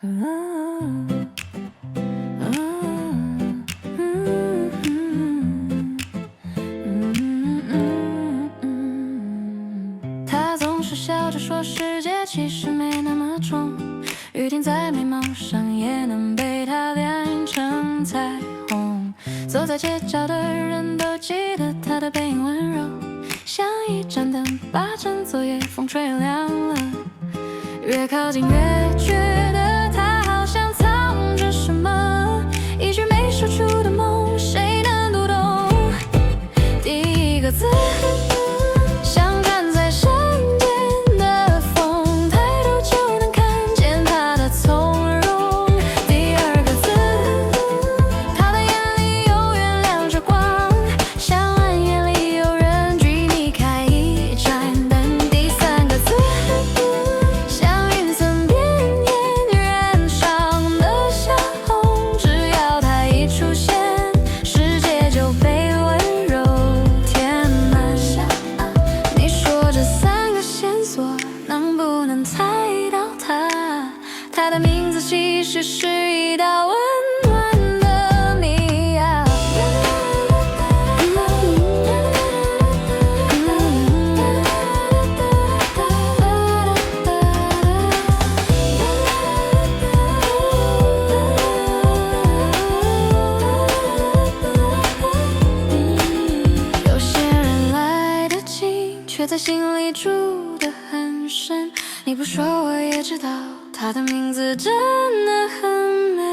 他总是笑着说世界其实没那么重，雨停在眉毛上也能被他染成彩虹。走在街角的人都记得他的背影温柔，像一盏灯把整座夜风吹亮了。越靠近越觉得他好像藏着什么，一句没说出的梦，谁能读懂？第一个字像站在山间的风，抬头就能看见他的从容。第二个字，他的眼里永远亮着光，像暗夜里有人举你开一盏灯。第三个字，像云层边沿染上的小红，只要他一出现，世界就被温柔填满。你说这三个线索能不能猜到他？他的名字其实是一道温暖的谜啊。有些人来得近，却在心里住得很深。你不说我也知道，他的名字真的很美。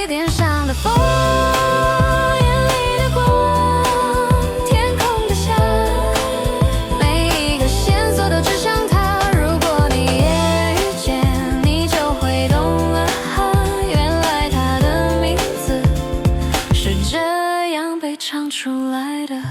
天上的风，眼里的光，天空的霞，每一个线索都指向他。如果你也遇见，你就会懂了哈，原来他的名字是这样被唱出来的。